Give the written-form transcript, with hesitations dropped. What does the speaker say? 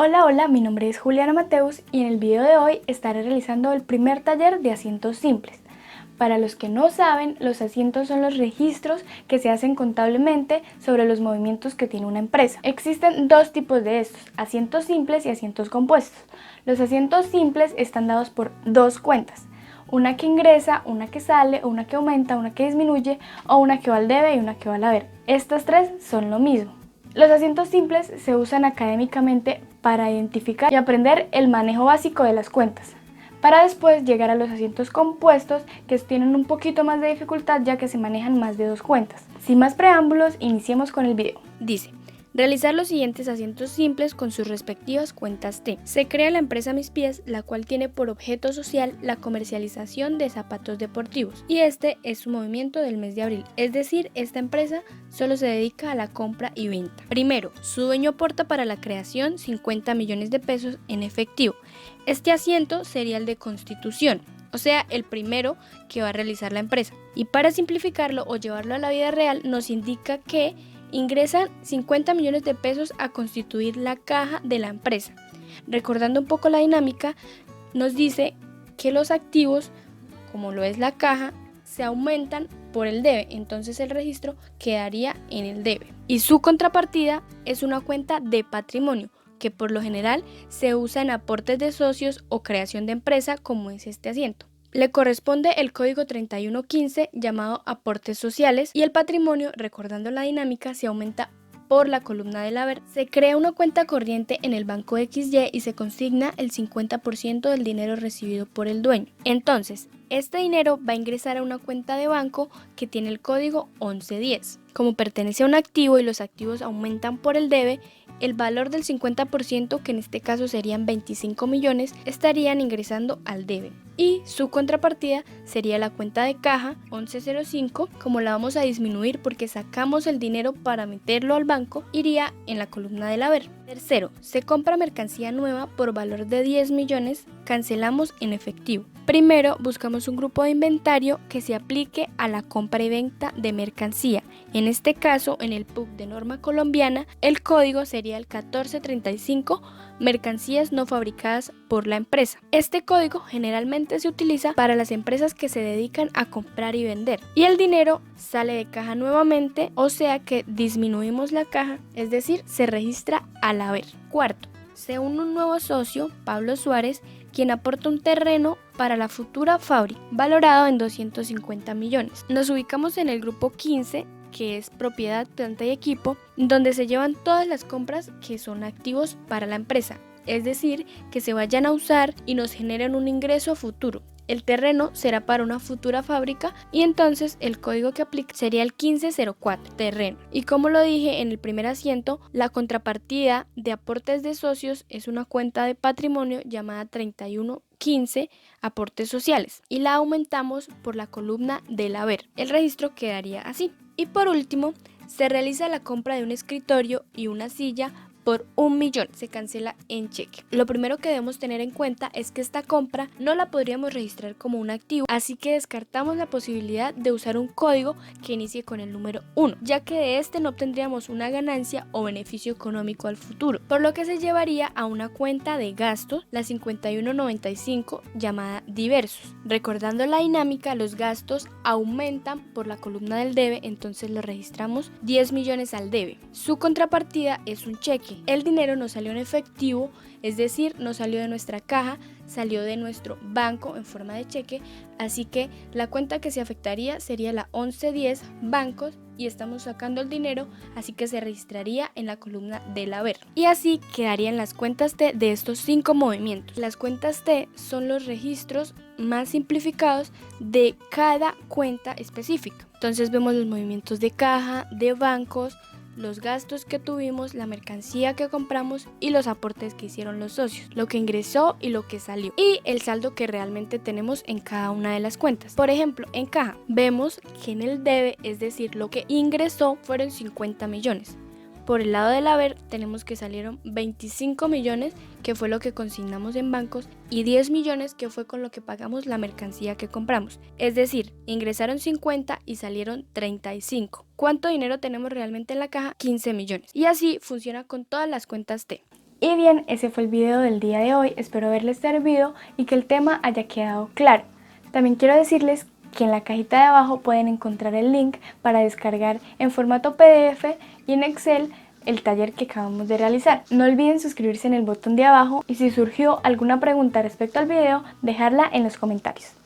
Hola, hola, mi nombre es Juliana Mateus y en el video de hoy estaré realizando el primer taller de asientos simples. Para los que no saben, los asientos son los registros que se hacen contablemente sobre los movimientos que tiene una empresa. Existen dos tipos de estos, asientos simples y asientos compuestos. Los asientos simples están dados por dos cuentas, una que ingresa, una que sale, una que aumenta, una que disminuye o una que va al debe y una que va al haber. Estas tres son lo mismo. Los asientos simples se usan académicamente para identificar y aprender el manejo básico de las cuentas, para después llegar a los asientos compuestos que tienen un poquito más de dificultad ya que se manejan más de dos cuentas. Sin más preámbulos, iniciemos con el video. Dice: realizar los siguientes asientos simples con sus respectivas cuentas T. Se crea la empresa Mis Pies, la cual tiene por objeto social la comercialización de zapatos deportivos, y este es su movimiento del mes de abril, es decir, esta empresa solo se dedica a la compra y venta. Primero, su dueño aporta para la creación 50 millones de pesos en efectivo. Este asiento sería el de constitución, o sea, el primero que va a realizar la empresa. Y para simplificarlo o llevarlo a la vida real, nos indica que ingresan 50 millones de pesos a constituir la caja de la empresa. Recordando un poco la dinámica, nos dice que los activos, como lo es la caja, se aumentan por el debe, entonces el registro quedaría en el debe. Y su contrapartida es una cuenta de patrimonio, que por lo general se usa en aportes de socios o creación de empresa, como es este asiento. Le corresponde el código 3115 llamado aportes sociales, y el patrimonio, recordando la dinámica, se aumenta por la columna del haber. Se crea una cuenta corriente en el banco XY y se consigna el 50% del dinero recibido por el dueño. Entonces, este dinero va a ingresar a una cuenta de banco que tiene el código 1110. Como pertenece a un activo y los activos aumentan por el debe, el valor del 50%, que en este caso serían 25 millones, estarían ingresando al debe. Y su contrapartida sería la cuenta de caja 1105, como la vamos a disminuir porque sacamos el dinero para meterlo al banco, iría en la columna del haber. Tercero, se compra mercancía nueva por valor de 10 millones, cancelamos en efectivo. Primero, buscamos un grupo de inventario que se aplique a la compra y venta de mercancía. En este caso, en el PUC de norma colombiana, el código sería el 1435, mercancías no fabricadas por la empresa. Este código generalmente se utiliza para las empresas que se dedican a comprar y vender. Y el dinero sale de caja nuevamente, o sea que disminuimos la caja, es decir, se registra al haber. Cuarto, se une un nuevo socio, Pablo Suárez, quien aporta un terreno para la futura fábrica, valorado en 250 millones. Nos ubicamos en el grupo 15, que es propiedad, planta y equipo, donde se llevan todas las compras que son activos para la empresa, es decir, que se vayan a usar y nos generen un ingreso futuro. El terreno será para una futura fábrica y entonces el código que aplica sería el 1504, terreno. Y como lo dije en el primer asiento, la contrapartida de aportes de socios es una cuenta de patrimonio llamada 3115, aportes sociales, y la aumentamos por la columna del haber. El registro quedaría así. Y por último, se realiza la compra de un escritorio y una silla por 1 millón, se cancela en cheque. Lo primero que debemos tener en cuenta es que esta compra no la podríamos registrar como un activo, así que descartamos la posibilidad de usar un código que inicie con el número 1, ya que de este no obtendríamos una ganancia o beneficio económico al futuro, por lo que se llevaría a una cuenta de gastos, la 5195, llamada diversos. Recordando la dinámica, los gastos aumentan por la columna del debe, entonces lo registramos 10 millones al debe. Su contrapartida es un cheque. El dinero no salió en efectivo, es decir, no salió de nuestra caja, salió de nuestro banco en forma de cheque, así que la cuenta que se afectaría sería la 1110, bancos, y estamos sacando el dinero, así que se registraría en la columna del haber. Y así quedarían las cuentas T de estos 5 movimientos. Las cuentas T son los registros más simplificados de cada cuenta específica. Entonces vemos los movimientos de caja, de bancos, los gastos que tuvimos, la mercancía que compramos y los aportes que hicieron los socios, lo que ingresó y lo que salió, y el saldo que realmente tenemos en cada una de las cuentas. Por ejemplo, en caja vemos que en el debe, es decir, lo que ingresó fueron 50 millones. Por el lado del haber tenemos que salieron 25 millones, que fue lo que consignamos en bancos, y 10 millones, que fue con lo que pagamos la mercancía que compramos. Es decir, ingresaron 50 y salieron 35. ¿Cuánto dinero tenemos realmente en la caja? 15 millones. Y así funciona con todas las cuentas T. Y bien, ese fue el video del día de hoy, espero haberles servido y que el tema haya quedado claro. También quiero decirles que en la cajita de abajo pueden encontrar el link para descargar en formato PDF y en Excel el taller que acabamos de realizar. No olviden suscribirse en el botón de abajo y si surgió alguna pregunta respecto al video, dejarla en los comentarios.